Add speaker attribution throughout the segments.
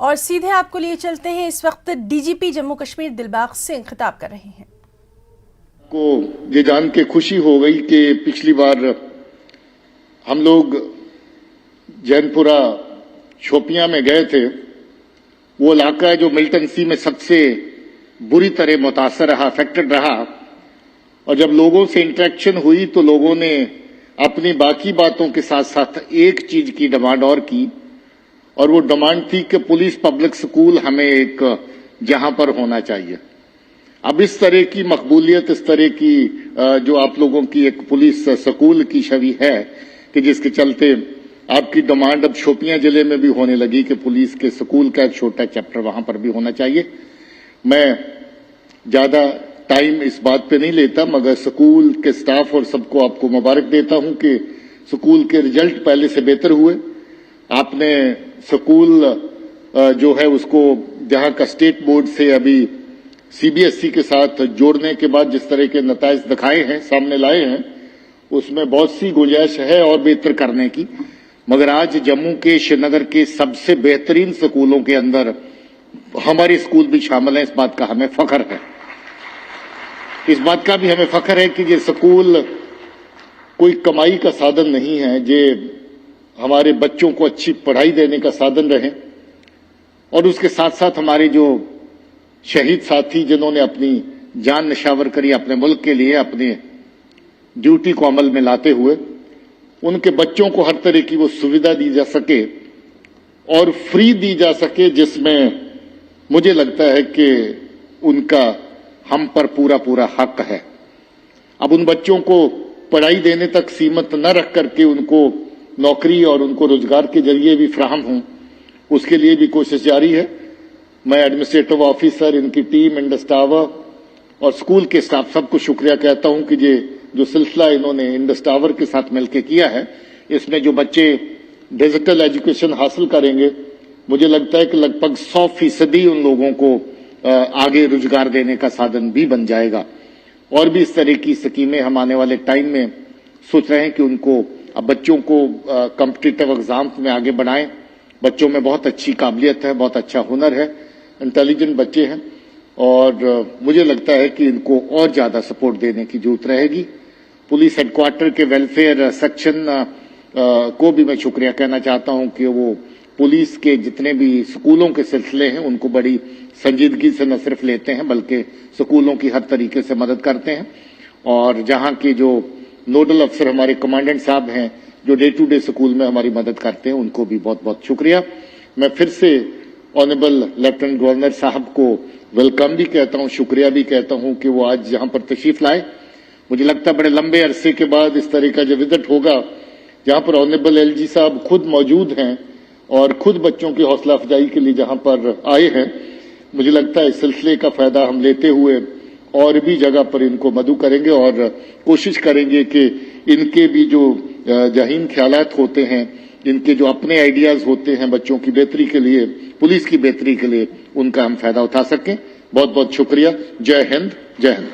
Speaker 1: और सीधे आपको लिए चलते हैं। इस वक्त डीजीपी जम्मू कश्मीर दिलबाग सिंह खिताब कर रहे हैं।
Speaker 2: को ये जान के खुशी हो गई कि पिछली बार हम लोग जैनपुरा शोपियां में गए थे। वो इलाका है जो मिल्टन सी में सबसे बुरी तरह मुतासर रहा, अफेक्टेड रहा। और जब लोगों से इंटरेक्शन हुई तो लोगों ने अपनी बाकी बातों के साथ साथ एक चीज की डिमांड और की, और वो डिमांड थी कि पुलिस पब्लिक स्कूल हमें एक जहां पर होना चाहिए। अब इस तरह की मकबूलियत, इस तरह की जो आप लोगों की एक पुलिस स्कूल की छवि है कि जिसके चलते आपकी डिमांड अब शोपियां जिले में भी होने लगी कि पुलिस के स्कूल का एक छोटा चैप्टर वहां पर भी होना चाहिए। मैं ज्यादा टाइम इस बात पे नहीं लेता, मगर स्कूल के स्टाफ और सबको आपको मुबारक देता हूं कि स्कूल के रिजल्ट पहले से बेहतर हुए। आपने स्कूल जो है उसको जहां का स्टेट बोर्ड से अभी सीबीएसई के साथ जोड़ने के बाद जिस तरह के नताइज दिखाए हैं, सामने लाए हैं, उसमें बहुत सी गुंजाइश है और बेहतर करने की। मगर आज जम्मू के श्रीनगर के सबसे बेहतरीन स्कूलों के अंदर हमारे स्कूल भी शामिल हैं। इस बात का हमें फख्र है। इस बात का भी हमें फख्र है कि ये स्कूल कोई कमाई का साधन नहीं है, ये हमारे बच्चों को अच्छी पढ़ाई देने का साधन रहे। और उसके साथ साथ हमारे जो शहीद साथी जिन्होंने अपनी जान निछावर करी अपने मुल्क के लिए, अपने ड्यूटी को अमल में लाते हुए, उनके बच्चों को हर तरह की वो सुविधा दी जा सके और फ्री दी जा सके, जिसमें मुझे लगता है कि उनका हम पर पूरा पूरा हक है। अब उन बच्चों को पढ़ाई देने तक सीमित न रख करके उनको नौकरी और उनको रोजगार के जरिए भी फ्राहम हों, उसके लिए भी कोशिश जारी है। मैं एडमिनिस्ट्रेटिव ऑफिसर, इनकी टीम, इंडस टावर और स्कूल के स्टाफ सबको शुक्रिया कहता हूं कि ये जो सिलसिला इन्होंने इंडस टावर के साथ मिलकर किया है, इसमें जो बच्चे डिजिटल एजुकेशन हासिल करेंगे, मुझे लगता है कि लगभग 100% उन लोगों को आगे रोजगार देने का साधन भी बन जाएगा। और भी इस तरह की स्कीमें हम आने वाले टाइम में सोच रहे हैं कि उनको अब बच्चों को कॉम्पिटिटिव एग्जाम्स में आगे बढ़ाएं। बच्चों में बहुत अच्छी काबिलियत है, बहुत अच्छा हुनर है, इंटेलिजेंट बच्चे हैं, और मुझे लगता है कि इनको और ज्यादा सपोर्ट देने की जरूरत रहेगी। पुलिस हेडक्वार्टर के वेलफेयर सेक्शन को भी मैं शुक्रिया कहना चाहता हूं कि वो पुलिस के जितने भी स्कूलों के सिलसिले हैं उनको बड़ी संजीदगी से न सिर्फ लेते हैं बल्कि स्कूलों की हर तरीके से मदद करते हैं। और जहां के जो नोडल अफसर हमारे कमांडेंट साहब हैं जो डे टू डे स्कूल में हमारी मदद करते हैं, उनको भी बहुत बहुत शुक्रिया। मैं फिर से ऑनरेबल लेफ्टिनेंट गवर्नर साहब को वेलकम भी कहता हूं, शुक्रिया भी कहता हूं कि वो आज यहां पर तशरीफ लाए। मुझे लगता है बड़े लंबे अरसे के बाद इस तरह का जो विजिट होगा जहां पर ऑनरेबल एलजी साहब खुद मौजूद हैं और खुद बच्चों की हौसला अफजाई के लिए जहां पर आए हैं, मुझे लगता है इस सिलसिले का फायदा हम लेते हुए और भी जगह पर इनको मदऊ करेंगे और कोशिश करेंगे कि इनके भी जो जहीन ख्यालात होते हैं, इनके जो अपने आइडियाज होते हैं बच्चों की बेहतरी के लिए, पुलिस की बेहतरी के लिए, उनका हम फायदा उठा सकें। बहुत बहुत शुक्रिया। जय हिंद, जय Hind.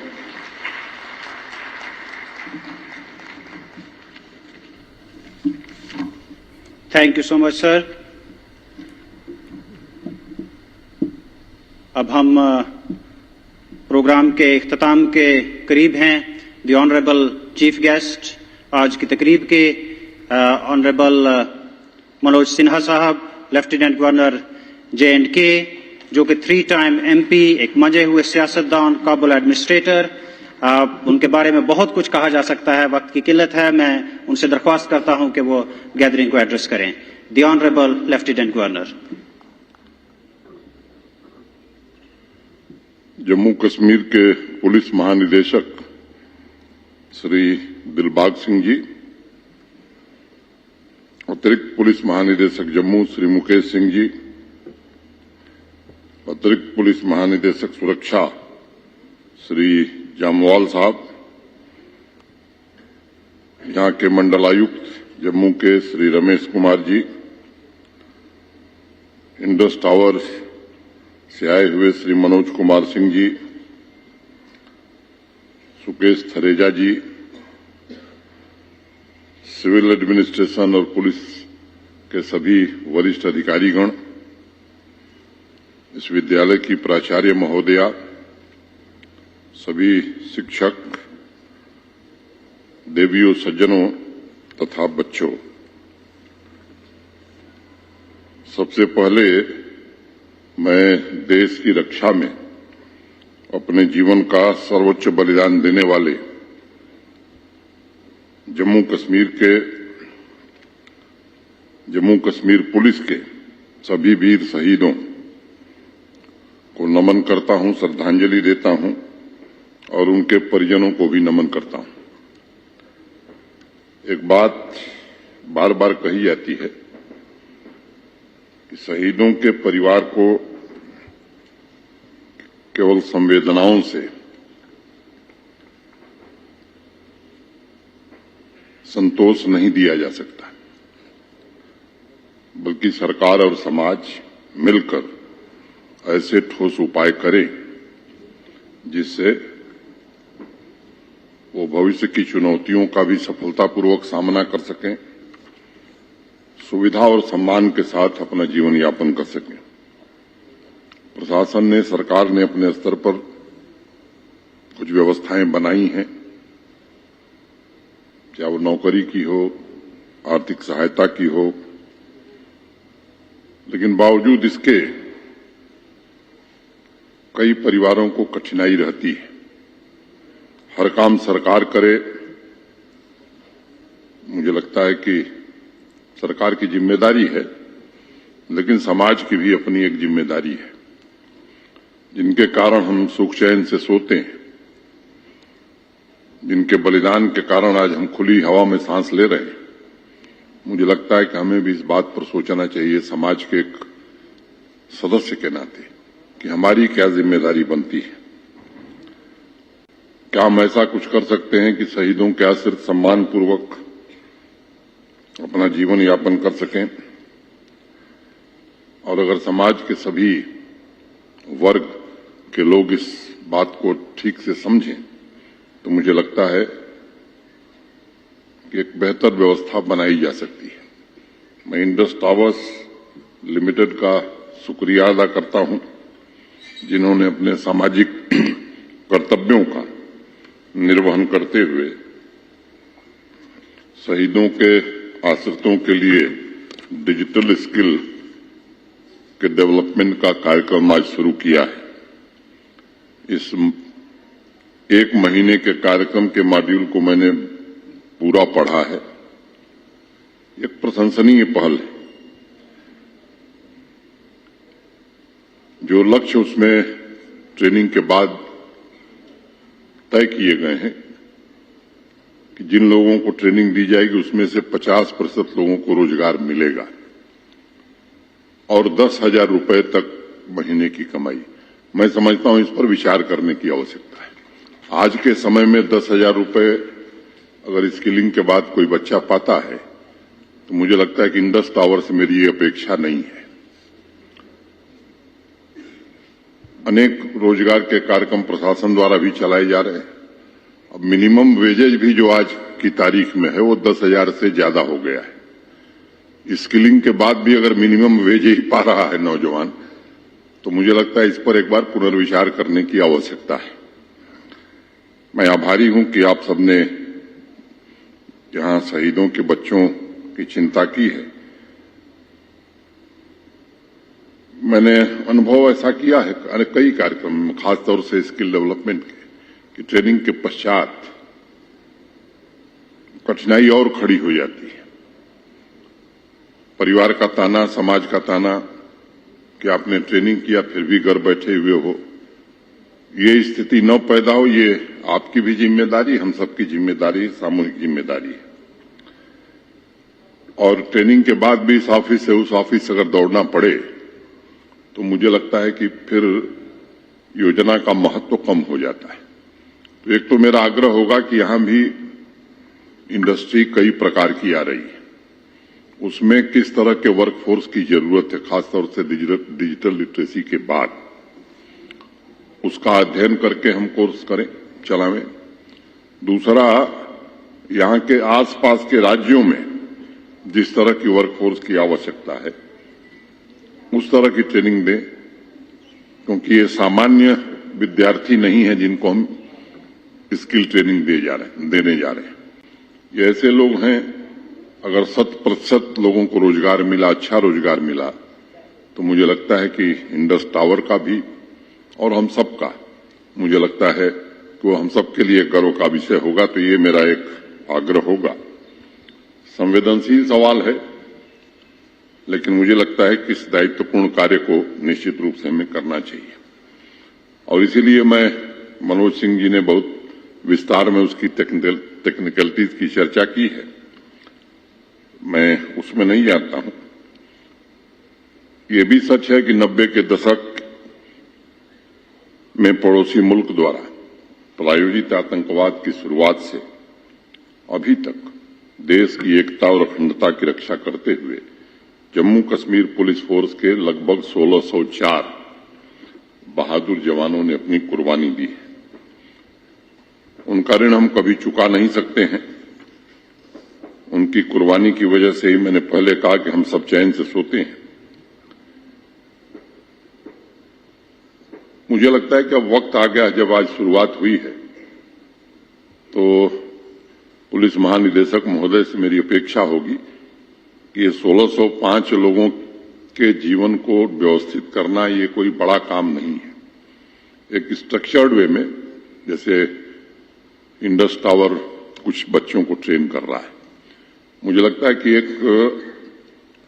Speaker 3: Thank you so much sir. अब हम प्रोग्राम के इख्तिताम के करीब हैं। द ऑनरेबल चीफ गेस्ट आज की तकरीब के ऑनरेबल मनोज सिन्हा साहब, लेफ्टिनेंट गवर्नर J&K, जो कि 3 टाइम MP, एक मजे हुए सियासतदान, काबुल एडमिनिस्ट्रेटर। उनके बारे में बहुत कुछ कहा जा सकता है, वक्त की किल्लत है। मैं उनसे दरख्वास्त करता हूं कि वो गैदरिंग को एड्रेस करें। The honourable lieutenant governor.
Speaker 4: Jammu Kashmir के पुलिस महानिदेशक श्री दिलबाग सिंह जी, अतिरिक्त पुलिस महानिदेशक जम्मू श्री मुकेश सिंह जी, अतिरिक्त पुलिस महानिदेशक सुरक्षा श्री जामवाल साहब, यहां के मंडलायुक्त जम्मू के श्री रमेश कुमार जी, इंडस टावर से आए हुए श्री मनोज कुमार सिंह जी, सुकेश थरेजा जी, सिविल एडमिनिस्ट्रेशन और पुलिस के सभी वरिष्ठ अधिकारीगण, इस विद्यालय की प्राचार्य महोदया, सभी शिक्षक, देवियों, सज्जनों तथा बच्चों, सबसे पहले मैं देश की रक्षा में अपने जीवन का सर्वोच्च बलिदान देने वाले जम्मू कश्मीर पुलिस के सभी वीर शहीदों को नमन करता हूं, श्रद्धांजलि देता हूं और उनके परिजनों को भी नमन करता हूं। एक बात बार बार कही जाती है कि शहीदों के परिवार को केवल संवेदनाओं से संतोष नहीं दिया जा सकता, बल्कि सरकार और समाज मिलकर ऐसे ठोस उपाय करें जिससे वो भविष्य की चुनौतियों का भी सफलतापूर्वक सामना कर सकें, सुविधा और सम्मान के साथ अपना जीवन यापन कर सकें। प्रशासन ने, सरकार ने अपने स्तर पर कुछ व्यवस्थाएं बनाई हैं, चाहे वो नौकरी की हो, आर्थिक सहायता की हो, लेकिन बावजूद इसके कई परिवारों को कठिनाई रहती है। हर काम सरकार करे, मुझे लगता है कि सरकार की जिम्मेदारी है, लेकिन समाज की भी अपनी एक जिम्मेदारी है, जिनके कारण हम सुख चैन से सोते हैं, जिनके बलिदान के कारण आज हम खुली हवा में सांस ले रहे हैं। मुझे लगता है कि हमें भी इस बात पर सोचना चाहिए, समाज के एक सदस्य के नाते, कि हमारी क्या जिम्मेदारी बनती है। क्या हम ऐसा कुछ कर सकते हैं कि शहीदों के आश्रित सम्मानपूर्वक अपना जीवन यापन कर सकें, और अगर समाज के सभी वर्ग के लोग इस बात को ठीक से समझें तो मुझे लगता है कि एक बेहतर व्यवस्था बनाई जा सकती है। मैं इंडस टावर्स लिमिटेड का शुक्रिया अदा करता हूं, जिन्होंने अपने सामाजिक कर्तव्यों का निर्वहन करते हुए शहीदों के आश्रितों के लिए डिजिटल स्किल के डेवलपमेंट का कार्यक्रम आज शुरू किया है। इस एक महीने के कार्यक्रम के मॉड्यूल को मैंने पूरा पढ़ा है। एक प्रशंसनीय पहल है। जो लक्ष्य उसमें ट्रेनिंग के बाद तय किए गए हैं कि जिन लोगों को ट्रेनिंग दी जाएगी उसमें से 50% लोगों को रोजगार मिलेगा और 10,000 रुपए तक महीने की कमाई। मैं समझता हूं इस पर विचार करने की आवश्यकता है। आज के समय में 10,000 रुपए अगर स्किलिंग के बाद कोई बच्चा पाता है तो मुझे लगता है कि इंडस टावर से मेरी ये अपेक्षा नहीं है। अनेक रोजगार के कार्यक्रम प्रशासन द्वारा भी चलाए जा रहे हैं। अब मिनिमम वेजेज भी जो आज की तारीख में है वो 10,000 से ज्यादा हो गया है। स्किलिंग के बाद भी अगर मिनिमम वेज ही पा रहा है नौजवान, तो मुझे लगता है इस पर एक बार पुनर्विचार करने की आवश्यकता है। मैं आभारी हूं कि आप सबने जहां शहीदों के बच्चों की चिंता की है। मैंने अनुभव ऐसा किया है कई कार्यक्रम में, खासतौर से स्किल डेवलपमेंट के, कि ट्रेनिंग के पश्चात कठिनाई और खड़ी हो जाती है। परिवार का ताना, समाज का ताना कि आपने ट्रेनिंग किया फिर भी घर बैठे हुए हो। ये स्थिति न पैदा हो, ये आपकी भी जिम्मेदारी, हम सबकी जिम्मेदारी, सामूहिक जिम्मेदारी है। और ट्रेनिंग के बाद भी इस ऑफिस से उस ऑफिस अगर दौड़ना पड़े तो मुझे लगता है कि फिर योजना का महत्व कम हो जाता है। तो एक तो मेरा आग्रह होगा कि यहां भी इंडस्ट्री कई प्रकार की आ रही है, उसमें किस तरह के वर्कफोर्स की जरूरत है, खासतौर से डिजिटल लिटरेसी के बाद, उसका अध्ययन करके हम कोर्स करें, चलावें। दूसरा, यहां के आसपास के राज्यों में जिस तरह की वर्कफोर्स की आवश्यकता है उस तरह की ट्रेनिंग दें। क्योंकि ये सामान्य विद्यार्थी नहीं है जिनको हम स्किल ट्रेनिंग देने जा रहे हैं। ये ऐसे लोग हैं, अगर 100% लोगों को रोजगार मिला, अच्छा रोजगार मिला, तो मुझे लगता है कि इंडस टावर का भी और हम सब का, मुझे लगता है कि वो हम सब के लिए गर्व का विषय होगा। तो ये मेरा एक आग्रह होगा। संवेदनशील सवाल है, लेकिन मुझे लगता है कि इस दायित्वपूर्ण कार्य को निश्चित रूप से हमें करना चाहिए, और इसीलिए मैं मनोज सिंह जी ने बहुत विस्तार में उसकी टेक्निकलिटीज की चर्चा की है, मैं उसमें नहीं जाता हूं। ये भी सच है कि 90 के दशक में पड़ोसी मुल्क द्वारा प्रायोजित आतंकवाद की शुरुआत से अभी तक देश की एकता और अखंडता की रक्षा करते हुए जम्मू कश्मीर पुलिस फोर्स के लगभग 1604 बहादुर जवानों ने अपनी कुर्बानी दी है। उनका ऋण हम कभी चुका नहीं सकते हैं। उनकी कुर्बानी की वजह से ही मैंने पहले कहा कि हम सब चैन से सोते हैं। मुझे लगता है कि अब वक्त आ गया, जब आज शुरुआत हुई है, तो पुलिस महानिदेशक महोदय से मेरी अपेक्षा होगी कि ये 1605 लोगों के जीवन को व्यवस्थित करना ये कोई बड़ा काम नहीं है। एक स्ट्रक्चर्ड वे में, जैसे इंडस टावर कुछ बच्चों को ट्रेन कर रहा है, मुझे लगता है कि एक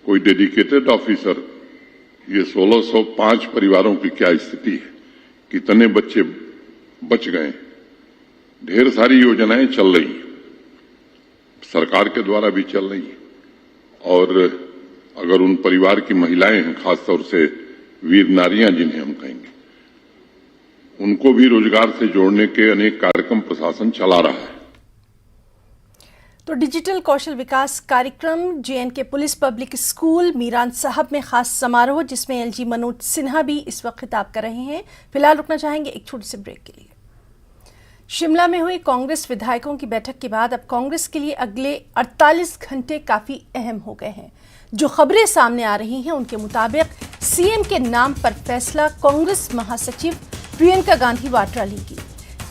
Speaker 4: कोई डेडिकेटेड ऑफिसर ये 1605 परिवारों की क्या स्थिति है, कितने बच्चे बच गए, ढेर सारी योजनाएं चल रही हैं, सरकार के द्वारा भी चल रही हैं, और अगर उन परिवार की महिलाएं हैं, खासतौर से वीर नारियां जिन्हें हम कहेंगे, उनको भी रोजगार से जोड़ने के अनेक कार्यक्रम प्रशासन चला रहा है।
Speaker 1: तो डिजिटल कौशल विकास कार्यक्रम JNK police public school Miran Sahib में खास समारोह, जिसमें LG मनोज सिन्हा भी इस वक्त खिताब कर रहे हैं। फिलहाल रुकना चाहेंगे एक छोटे से ब्रेक के लिए। शिमला में हुई कांग्रेस विधायकों की बैठक के बाद अब कांग्रेस के लिए अगले 48 घंटे काफी अहम हो गए हैं। जो खबरें सामने आ रही हैं उनके मुताबिक CM के नाम पर फैसला कांग्रेस महासचिव प्रियंका गांधी वाड्रा लेगी।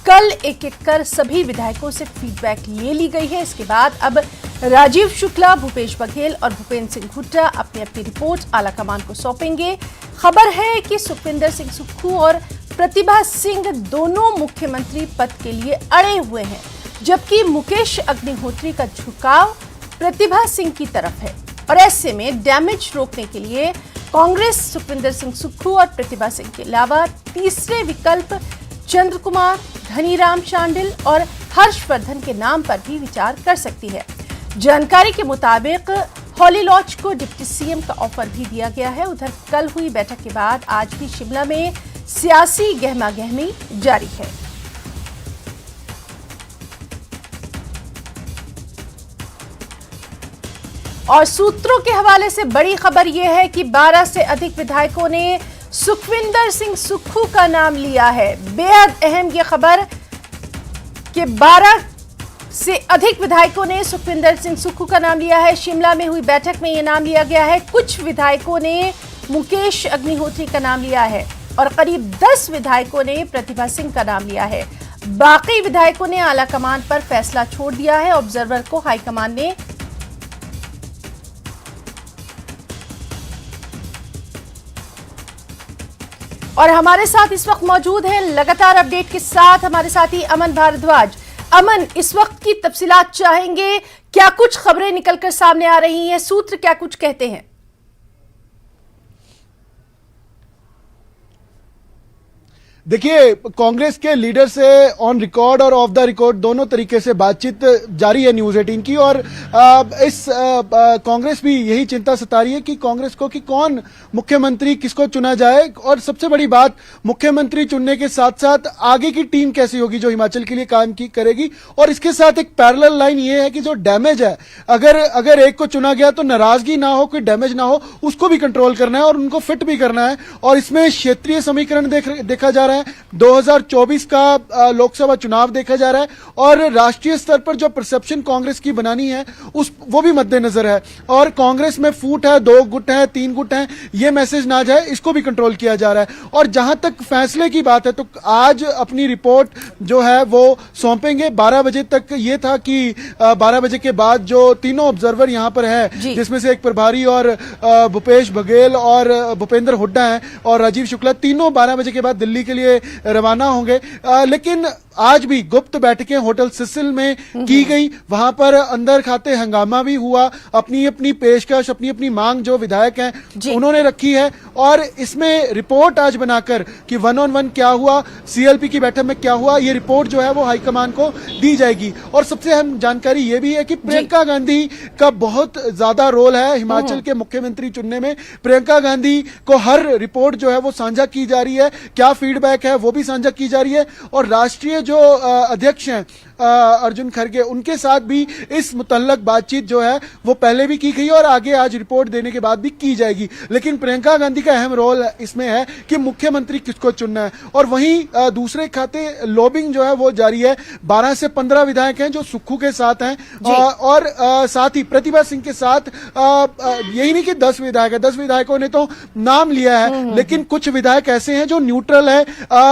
Speaker 1: कल एक एक कर सभी विधायकों से फीडबैक ले ली गई है। इसके बाद अब राजीव शुक्ला, भूपेश बघेल और भूपेंद्र सिंह हुड्डा अपनी अपनी रिपोर्ट आलाकमान को सौंपेंगे। खबर है कि सुखविंदर सिंह सुक्खू और प्रतिभा सिंह दोनों मुख्यमंत्री पद के लिए अड़े हुए हैं, जबकि मुकेश अग्निहोत्री का झुकाव प्रतिभा सिंह की तरफ है। और ऐसे में डैमेज रोकने के लिए कांग्रेस सुखविंदर सिंह सुक्खू और प्रतिभा सिंह के अलावा तीसरे विकल्प चंद्र कुमार, धनीराम शांडिल और हर्षवर्धन के नाम पर भी विचार कर सकती है। जानकारी के मुताबिक हॉली लॉज को डिप्टी CM का ऑफर भी दिया गया है। उधर कल हुई बैठक के बाद आज भी शिमला में सियासी गहमागहमी जारी है। और सूत्रों के हवाले से बड़ी खबर यह है कि 12 से अधिक विधायकों ने सुखविंदर सिंह सुक्खू का नाम लिया है। बेहद अहम यह खबर कि 12 से अधिक विधायकों ने सुखविंदर सिंह सुक्खू का नाम लिया है। शिमला में हुई बैठक में यह नाम लिया गया है। कुछ विधायकों ने मुकेश अग्निहोत्री का नाम लिया है और करीब 10 विधायकों ने प्रतिभा सिंह का नाम लिया है। बाकी विधायकों ने आलाकमान पर फैसला छोड़ दिया है। ऑब्जर्वर को हाईकमान ने और हमारे साथ इस वक्त मौजूद है लगातार अपडेट के साथ हमारे साथी अमन भारद्वाज। अमन, इस वक्त की तफसीलात चाहेंगे, क्या कुछ खबरें निकलकर सामने आ रही हैं, सूत्र क्या कुछ कहते हैं?
Speaker 5: देखिए, कांग्रेस के लीडर से ऑन रिकॉर्ड और ऑफ द रिकॉर्ड दोनों तरीके से बातचीत जारी है न्यूज 18 की। और इस कांग्रेस भी यही चिंता सता रही है कि कांग्रेस को कि कौन मुख्यमंत्री, किसको चुना जाए, और सबसे बड़ी बात मुख्यमंत्री चुनने के साथ साथ आगे की टीम कैसी होगी जो हिमाचल के लिए काम करेगी। और इसके साथ एक पैरेलल लाइन ये है कि जो डैमेज है, अगर एक को चुना गया तो नाराजगी ना हो, कोई डैमेज ना हो, उसको भी कंट्रोल करना है और उनको फिट भी करना है। और इसमें क्षेत्रीय समीकरण देखा जा रहा है, 2024 का लोकसभा चुनाव देखा जा रहा है और राष्ट्रीय स्तर पर जो परसेप्शन कांग्रेस की बनानी है वो भी मद्देनजर है और कांग्रेस में फूट है, 2 गुट है, 3 गुट है, ये मैसेज ना जाए, इसको भी कंट्रोल किया जा रहा है। और जहां तक फैसले की बात है तो आज अपनी रिपोर्ट जो है वो सौंपेंगे 12 बजे तक। ये था कि 12 बजे के बाद जो तीनों ऑब्जर्वर यहां पर है, जिसमें से एक प्रभारी और भूपेश बघेल और भूपेंद्र हुड्डा हैं और राजीव शुक्ला, तीनों 12 बजे के बाद दिल्ली के लिए रवाना होंगे। लेकिन आज भी गुप्त बैठकें होटल सिसिल में की गई, वहां पर अंदर खाते हंगामा भी हुआ, अपनी अपनी पेशकश, अपनी अपनी मांग जो विधायक हैं उन्होंने रखी है और इसमें रिपोर्ट आज बनाकर कि 1-on-1 क्या हुआ, सीएलपी की बैठक में क्या हुआ, ये रिपोर्ट जो है वो हाईकमान को दी जाएगी। और सबसे अहम जानकारी ये भी है कि प्रियंका गांधी का बहुत ज्यादा रोल है हिमाचल के मुख्यमंत्री चुनने में। प्रियंका गांधी को हर रिपोर्ट जो है वो साझा की जा रही है, क्या फीडबैक है वो भी साझा की जा रही है और राष्ट्रीय जो अध्यक्ष हैं अर्जुन खड़गे, उनके साथ भी इस मुतल्लक बातचीत जो है वो पहले भी की गई और आगे आज रिपोर्ट देने के बाद भी की जाएगी। लेकिन प्रियंका गांधी का अहम रोल इसमें है कि मुख्यमंत्री किसको चुनना है। और वहीं दूसरे खाते लॉबिंग जो है वो जारी है। 12 से 15 विधायक हैं जो सुक्खू के साथ हैं और साथ ही प्रतिभा सिंह के साथ यही नहीं कि 10 विधायक है, 10 विधायकों ने तो नाम लिया है, लेकिन कुछ विधायक ऐसे हैं जो न्यूट्रल है,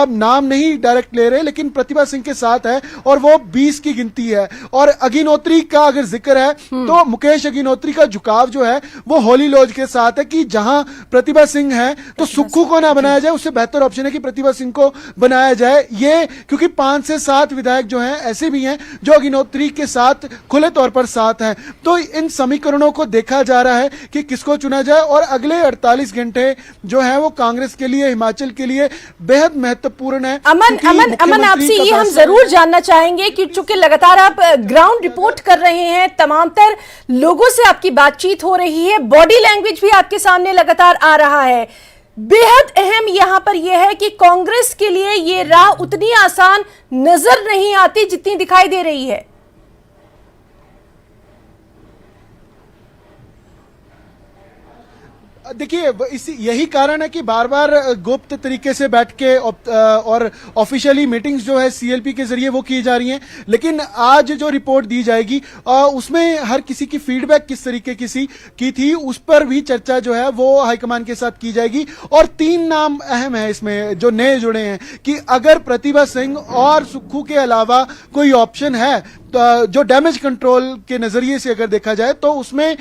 Speaker 5: नाम नहीं डायरेक्ट ले रहे, लेकिन प्रतिभा सिंह के साथ है और वो 20 की गिनती है। और अग्निहोत्री का अगर जिक्र है तो मुकेश अग्निहोत्री का झुकाव जो है वो होली लॉज के साथ है कि जहां प्रतिभा सिंह है तो सुक्खू को ना बनाया जाए, उससे बेहतर ऑप्शन है कि प्रतिभा सिंह को बनाया जाए। ये क्योंकि 5 से 7 विधायक जो हैं ऐसे भी हैं जो अग्निहोत्री के साथ खुले तौर पर साथ हैं। तो इन समीकरणों को देखा जा रहा है कि किसको चुना जाए और अगले 48 घंटे जो है वो कांग्रेस के लिए, हिमाचल के लिए बेहद महत्वपूर्ण है।
Speaker 1: अमन आपसे ये हम जरूर जानना चाहेंगे कि चूंकि लगातार आप ग्राउंड रिपोर्ट कर रहे हैं, तमाम तर लोगों से आपकी बातचीत हो रही है, बॉडी लैंग्वेज भी आपके सामने लगातार आ रहा है। बेहद अहम यहां पर यह है कि कांग्रेस के लिए ये राह उतनी आसान नजर नहीं आती जितनी दिखाई दे रही है।
Speaker 5: देखिए यही कारण है कि बार बार गुप्त तरीके से बैठ के और ऑफिशियली मीटिंग्स जो है सीएलपी के जरिए वो की जा रही हैं। लेकिन आज जो रिपोर्ट दी जाएगी उसमें हर किसी की फीडबैक किस तरीके की थी उस पर भी चर्चा जो है वो हाईकमान के साथ की जाएगी। और 3 नाम अहम है इसमें जो नए जुड़े हैं कि अगर प्रतिभा सिंह और सुक्खू के अलावा कोई ऑप्शन है जो डैमेज कंट्रोल के नजरिए से अगर देखा जाए तो उसमें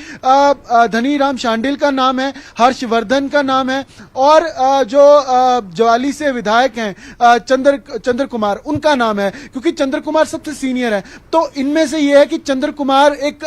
Speaker 5: धनीराम शांडिल का नाम है, हर्षवर्धन का नाम है और जो ज्वाली से विधायक हैं चंद्र कुमार, उनका नाम है क्योंकि चंद्र कुमार सबसे सीनियर है। तो इनमें से यह है कि चंद्र कुमार एक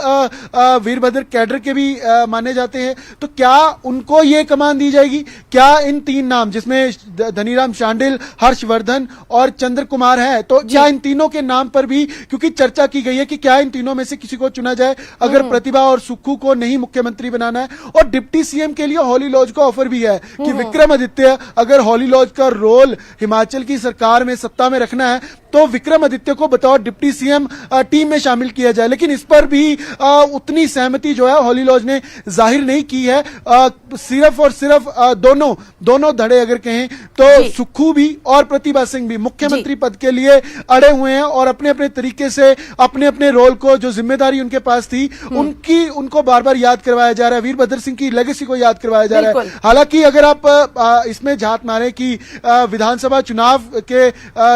Speaker 5: वीरभद्र कैडर के भी माने जाते हैं। तो क्या उनको ये कमान दी जाएगी? क्या इन 3 नाम जिसमें धनीराम शांडिल, हर्षवर्धन और चंद्र कुमार है, तो क्या इन तीनों के नाम पर भी क्योंकि चर्चा की गई है कि क्या इन तीनों में से किसी को चुना जाए अगर प्रतिभा और सुक्खू को नहीं मुख्यमंत्री बनाना है। और डिप्टी सीएम के लिए हॉली लॉज का ऑफर भी है कि विक्रमादित्य अगर हॉली लॉज का रोल हिमाचल की सरकार में सत्ता में रखना है तो विक्रमादित्य को बतौर डिप्टी सीएम टीम में शामिल किया जाए। लेकिन इस पर भी उतनी सहमति जो है हॉली लॉज ने जाहिर नहीं की है। सिर्फ और सिर्फ दोनों धड़े अगर कहें तो सुक्खू भी और प्रतिभा सिंह भी मुख्यमंत्री पद के लिए अड़े हुए हैं और अपने अपने तरीके से अपने अपने रोल को, जो जिम्मेदारी उनके पास थी उनको बार बार याद करवाया जा रहा है। वीरभद्र सिंह की लेगेसी को याद करवाया जा रहा है। हालांकि अगर आप इसमें झात मारे कि विधानसभा चुनाव के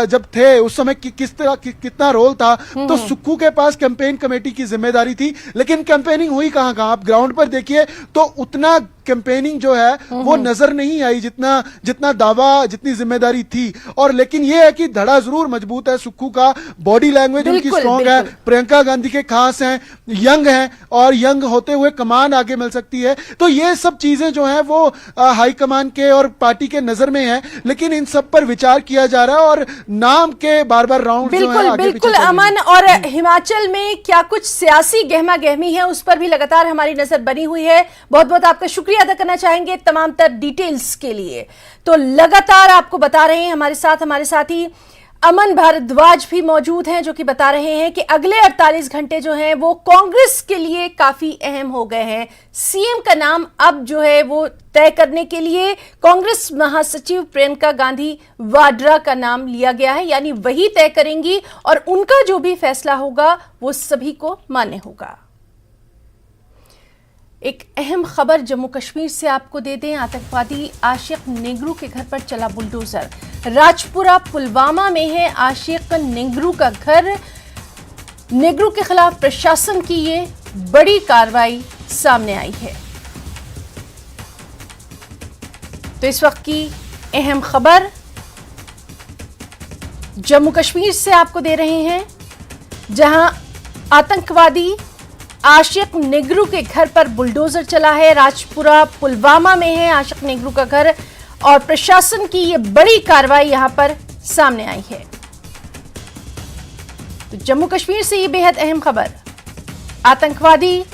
Speaker 5: जब थे उस समय किस तरह कितना रोल था, तो सुक्खू के पास कैंपेन कमेटी की जिम्मेदारी थी। लेकिन कैंपेनिंग हुई कहां आप ग्राउंड पर देखिए तो उतना कैंपेनिंग जो है वो नजर नहीं आई जितना दावा, जितनी जिम्मेदारी थी। और लेकिन ये है कि धड़ा जरूर मजबूत है सुक्खू का, बॉडी लैंग्वेज उनकी स्ट्रॉन्ग है, प्रियंका गांधी के खास हैं, यंग हैं और यंग होते हुए कमान आगे मिल सकती है। तो ये सब चीजें जो है वो हाईकमान के और पार्टी के नजर में है। लेकिन इन सब पर विचार किया जा रहा है और नाम के बार बार राउंड जो है आगे
Speaker 1: बिल्कुल अमन। और हिमाचल में क्या कुछ सियासी गहमा गहमी है उस पर भी लगातार हमारी नजर बनी हुई है। बहुत बहुत आपका शुक्रिया अदा करना चाहेंगे तमाम तर डिटेल्स के लिए। तो लगातार आपको बता रहे हैं हमारे साथी अमन भारद्वाज भी मौजूद हैं जो कि बता रहे हैं कि अगले 48 घंटे जो हैं वो कांग्रेस के लिए काफी अहम हो गए हैं। सीएम का नाम अब जो है वो तय करने के लिए कांग्रेस महासचिव प्रियंका गांधी वाड्रा का नाम लिया गया है, यानी वही तय करेंगी और उनका जो भी फैसला होगा वो सभी को मान्य होगा। एक अहम खबर जम्मू कश्मीर से आपको दे दें। आतंकवादी आशिक नेगरू के घर पर चला बुलडोजर। राजपुरा पुलवामा में है आशिक नेगरू का घर। नेगरू के खिलाफ प्रशासन की ये बड़ी कार्रवाई सामने आई है। तो इस वक्त की अहम खबर जम्मू कश्मीर से आपको दे रहे हैं, जहां आतंकवादी आशिक नेगरू के घर पर बुलडोजर चला है। राजपुरा पुलवामा में है आशिक नेगरू का घर और प्रशासन की यह बड़ी कार्रवाई यहां पर सामने आई है। तो जम्मू कश्मीर से यह बेहद अहम खबर, आतंकवादी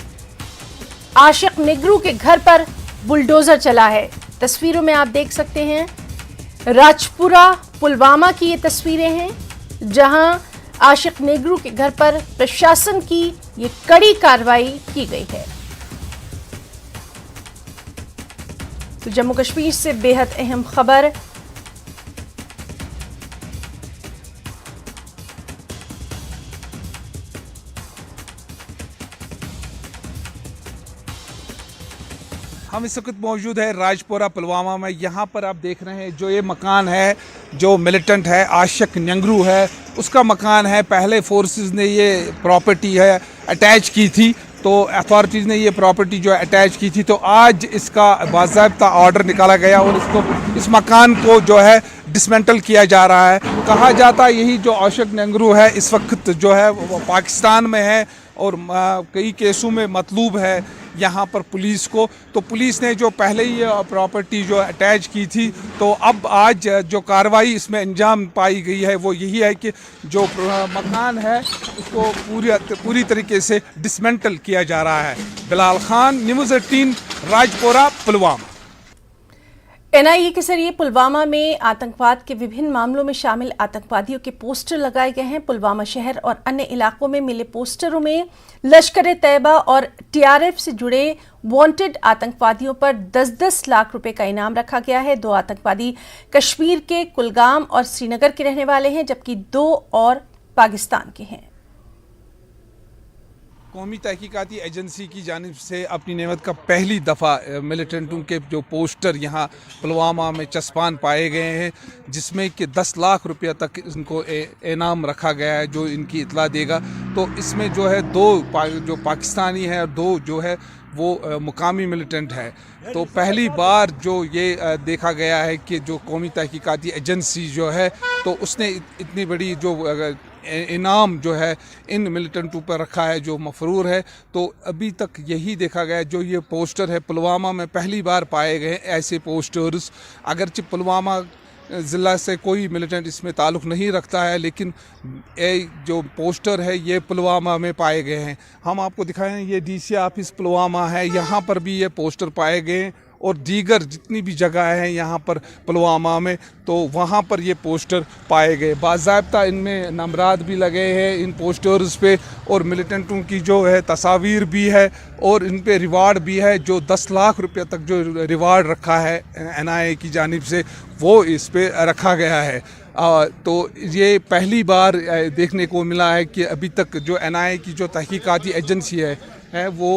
Speaker 1: आशिक नेगरू के घर पर बुलडोजर चला है। तस्वीरों में आप देख सकते हैं राजपुरा पुलवामा की ये तस्वीरें हैं, जहां आशिक नेगरू के घर पर प्रशासन की ये कड़ी कार्रवाई की गई है। तो जम्मू कश्मीर से बेहद अहम खबर,
Speaker 6: हम इस वक्त मौजूद है राजपुरा पुलवामा में। यहाँ पर आप देख रहे हैं जो ये मकान है, जो मिलिटेंट है आशिक नेगरू है, उसका मकान है। पहले फोर्सेस ने ये प्रॉपर्टी है अटैच की थी, तो अथॉरिटीज़ ने ये प्रॉपर्टी जो है अटैच की थी, तो आज इसका बाज़ाब्ता ऑर्डर निकाला गया और इस मकान को जो है डिसमेंटल किया जा रहा है। कहा जाता है यही जो आशिक नेगरू है इस वक्त जो है वो पाकिस्तान में है और कई केसों में मतलूब है यहाँ पर पुलिस को। तो पुलिस ने जो पहले ही प्रॉपर्टी जो अटैच की थी, तो अब आज जो कार्रवाई इसमें अंजाम पाई गई है वो यही है कि जो मकान है उसको पूरी तरीके से डिसमेंटल किया जा रहा है। बिलाल खान, न्यूज़ 18, राजपुरा पुलवामा।
Speaker 1: एनआईए के जरिए पुलवामा में आतंकवाद के विभिन्न मामलों में शामिल आतंकवादियों के पोस्टर लगाए गए हैं। पुलवामा शहर और अन्य इलाकों में मिले पोस्टरों में लश्कर-ए-तैयबा और टीआरएफ से जुड़े वांटेड आतंकवादियों पर 10-10 लाख रुपए का इनाम रखा गया है। 2 आतंकवादी कश्मीर के कुलगाम और श्रीनगर के रहने वाले हैं, जबकि 2 और पाकिस्तान के हैं।
Speaker 6: कौमी तहकीकाती एजेंसी की जानिब से अपनी नेमत का पहली दफ़ा मिलिटेंटों के जो पोस्टर यहाँ पुलवामा में चस्पान पाए गए हैं, जिसमें कि 10 लाख रुपया तक इनको इनाम रखा गया है जो इनकी इतला देगा। तो इसमें जो है 2 जो पाकिस्तानी है और 2 जो है वो मुकामी मिलिटेंट है। तो पहली बार जो ये देखा गया है कि जो कौमी तहकीकाती एजेंसी जो है तो उसने इतनी बड़ी जो इनाम जो है इन मिलिटेंटों पर रखा है जो मफरूर है। तो अभी तक यही देखा गया जो ये पोस्टर है पुलवामा में पहली बार पाए गए ऐसे पोस्टर्स। अगरचे पुलवामा ज़िला से कोई मिलिटेंट इसमें ताल्लुक़ नहीं रखता है, लेकिन जो पोस्टर है ये पुलवामा में पाए गए हैं। हम आपको दिखाएं, ये डीसी ऑफिस पुलवामा है, यहाँ पर भी ये पोस्टर पाए गए और दीगर जितनी भी जगह हैं यहाँ पर पुलवामा में, तो वहाँ पर ये पोस्टर पाए गए। बाज़ाब्ता इनमें नंबरात भी लगे हैं इन पोस्टर्स पे और मिलिटेंटों की जो है तस्वीर भी है और इन पे रिवार्ड भी है। जो 10 लाख रुपये तक जो रिवार्ड रखा है एनआईए की जानिब से वो इस पे रखा गया है। तो ये पहली बार देखने को मिला है कि अभी तक जो एनआईए की जो तहकीकाती एजेंसी है वो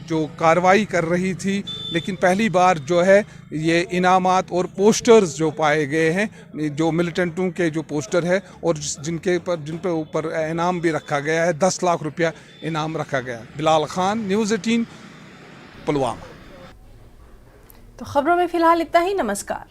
Speaker 6: जो कार्रवाई कर रही थी, लेकिन पहली बार जो है ये इनामात और पोस्टर्स जो पाए गए हैं, जो मिलिटेंटों के जो पोस्टर है और जिन पे ऊपर इनाम भी रखा गया है, 10 लाख रुपया इनाम रखा गया है। बिलाल खान, न्यूज़ 18, पुलवामा।
Speaker 1: तो खबरों में फिलहाल इतना ही। नमस्कार।